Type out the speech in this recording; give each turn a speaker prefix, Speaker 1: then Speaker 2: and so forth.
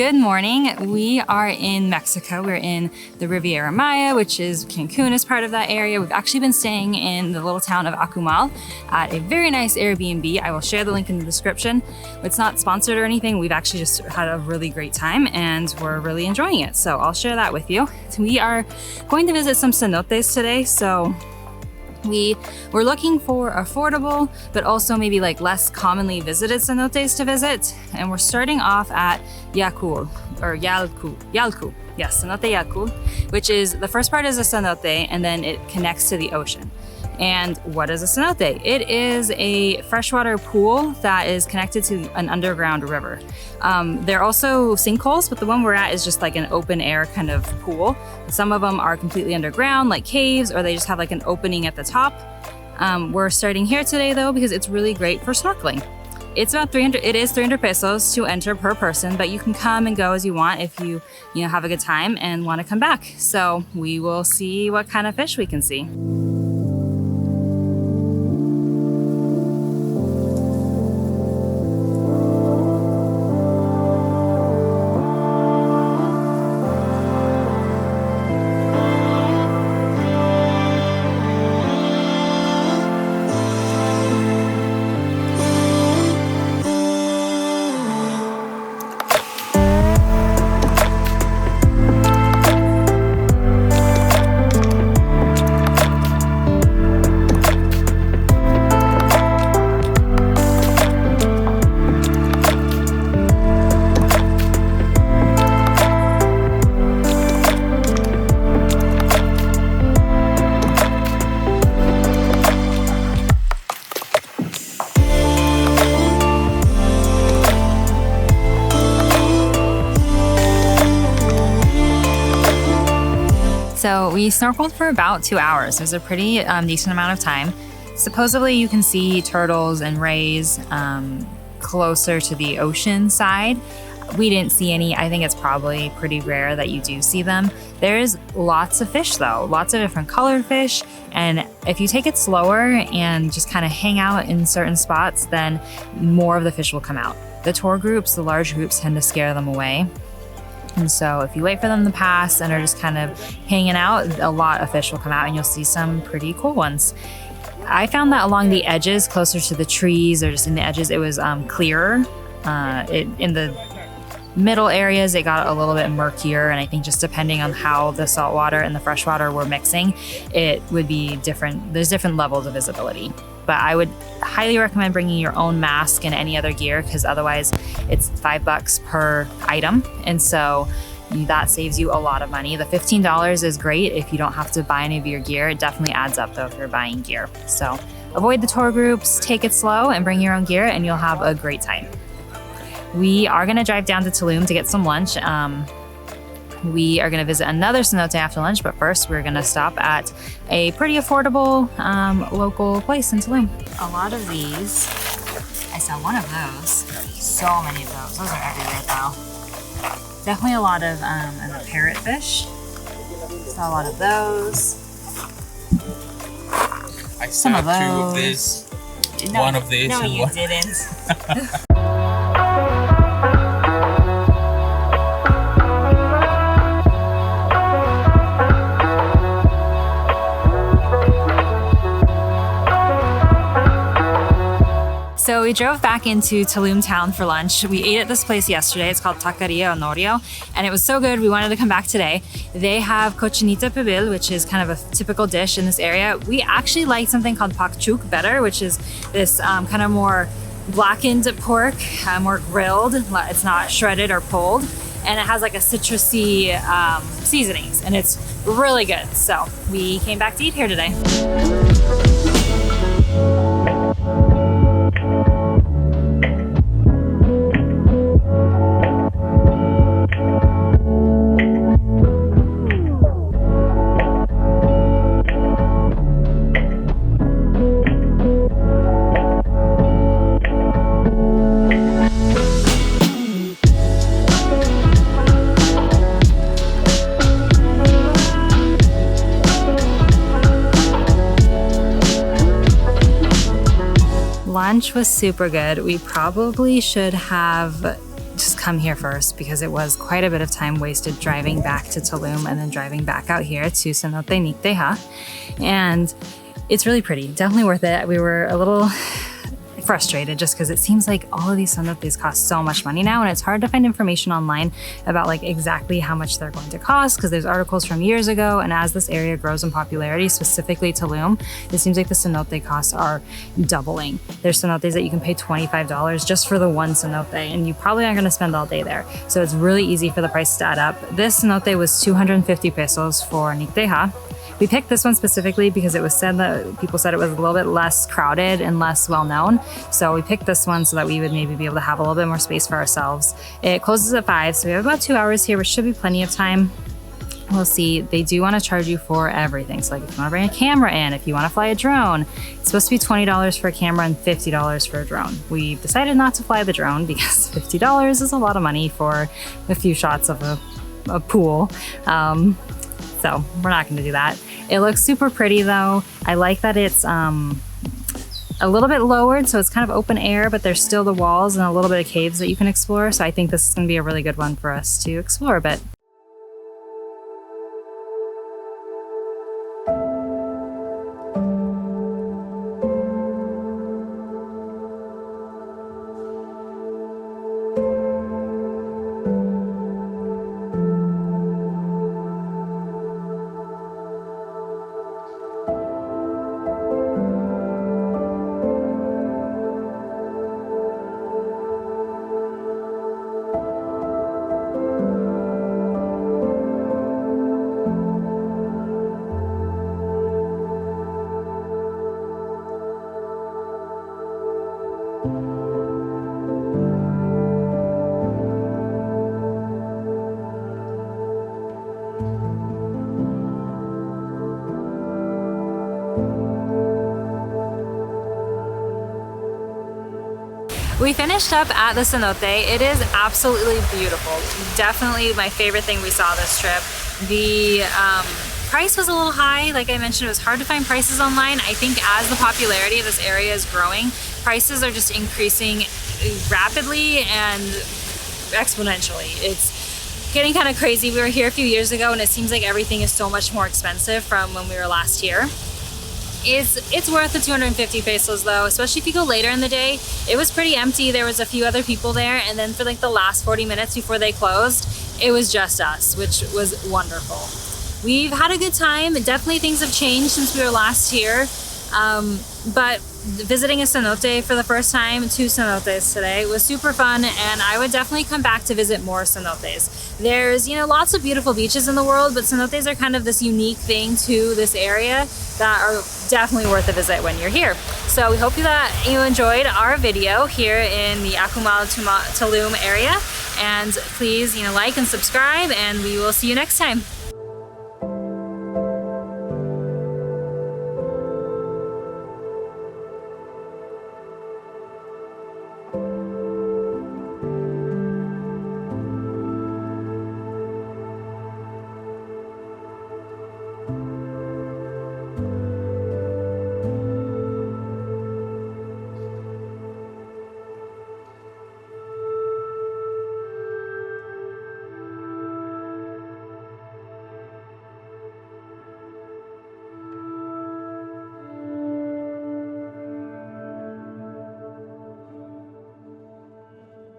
Speaker 1: Good morning. We are in Mexico. We're in the Riviera Maya, which is Cancun is part of that area. We've actually been staying in the little town of Akumal at a very nice Airbnb. I will share the link in the description. It's not sponsored or anything. We've actually just had a really great time and we're really enjoying it. So I'll share that with you. We are going to visit some cenotes today. So we were looking for affordable, but also maybe like less commonly visited cenotes to visit. And we're starting off at Yal-Ku, or Yal-Ku. Yes, Cenote Yal-Ku, which is, the first part is a cenote and then it connects to the ocean. And what is a cenote? It is a freshwater pool that is connected to an underground river. There are also sinkholes, but the one we're at is just like an open air kind of pool. Some of them are completely underground, like caves, or they just have like an opening at the top. We're starting here today though, because it's really great for snorkeling. It's about 300, it is 300 pesos to enter per person, but you can come and go as you want if you have a good time and want to come back. So we will see what kind of fish we can see. So we snorkeled for about 2 hours. It was a pretty decent amount of time. Supposedly you can see turtles and rays closer to the ocean side. We didn't see any. I think it's probably pretty rare that you do see them. There's lots of fish though, lots of different colored fish. And if you take it slower and just kind of hang out in certain spots, then more of the fish will come out. The tour groups, the large groups, tend to scare them away. And so if you wait for them to pass and are just kind of hanging out, a lot of fish will come out and you'll see some pretty cool ones. I found that along the edges, closer to the trees or just in the edges, it was clearer. In the middle areas, it got a little bit murkier. And I think just depending on how the saltwater and the freshwater were mixing, it would be different. There's different levels of visibility. But I would highly recommend bringing your own mask and any other gear because otherwise it's $5 per item. And so that saves you a lot of money. The $15 is great if you don't have to buy any of your gear. It definitely adds up though if you're buying gear. So avoid the tour groups, take it slow and bring your own gear and you'll have a great time. We are gonna drive down to Tulum to get some lunch. We are going to visit another cenote after lunch, but first we're going to stop at a pretty affordable local place in Tulum. A lot of these, I saw one of those, so many of those. Those are everywhere though. Definitely a lot of and the parrotfish. Saw a lot of those.
Speaker 2: I saw two of this, one of these.
Speaker 1: No, you didn't. So we drove back into Tulum town for lunch. We ate at this place yesterday. It's called Taqueria Honorio, and it was so good we wanted to come back today. They have cochinita pibil, which is kind of a typical dish in this area. We actually like something called pakchuk better, which is this kind of more blackened pork, more grilled. It's not shredded or pulled, and it has like a citrusy seasonings, and it's really good. So we came back to eat here today. Lunch was super good. We probably should have just come here first because it was quite a bit of time wasted driving back to Tulum and then driving back out here to Cenote Nicte Ha. And it's really pretty, definitely worth it. We were a little frustrated just because it seems like all of these cenotes cost so much money now, and it's hard to find information online about like exactly how much they're going to cost because there's articles from years ago, and as this area grows in popularity, specifically Tulum, it seems like the cenote costs are doubling. There's cenotes that you can pay $25 just for the one cenote, and you probably aren't going to spend all day there. So it's really easy for the price to add up. This cenote was 250 pesos for Nicte Ha. We picked this one specifically because it was said that people said it was a little bit less crowded and less well known. So we picked this one so that we would maybe be able to have a little bit more space for ourselves. It closes at 5, so we have about 2 hours here, which should be plenty of time. We'll see. They do want to charge you for everything. So like if you want to bring a camera in, if you want to fly a drone, it's supposed to be $20 for a camera and $50 for a drone. We decided not to fly the drone because $50 is a lot of money for a few shots of a pool. So we're not going to do that. It looks super pretty though. I like that it's a little bit lowered, so it's kind of open air, but there's still the walls and a little bit of caves that you can explore. So I think this is going to be a really good one for us to explore a bit. We finished up at the cenote. It is absolutely beautiful. Definitely my favorite thing we saw this trip. The price was a little high. Like I mentioned, it was hard to find prices online. I think as the popularity of this area is growing, prices are just increasing rapidly and exponentially. It's getting kind of crazy. We were here a few years ago and it seems like everything is so much more expensive from when we were last here. It's worth the 250 pesos though, especially if you go later in the day. It was pretty empty. There was a few other people there, and then for like the last 40 minutes before they closed, it was just us, which was wonderful. We've had a good time. Definitely things have changed since we were last here, but visiting a cenote for the first time, 2 cenotes today, was super fun, and I would definitely come back to visit more cenotes. There's, you know, lots of beautiful beaches in the world, but cenotes are kind of this unique thing to this area that are definitely worth a visit when you're here. So we hope that you enjoyed our video here in the Akumal Tulum area, and please, you know, like and subscribe, and we will see you next time.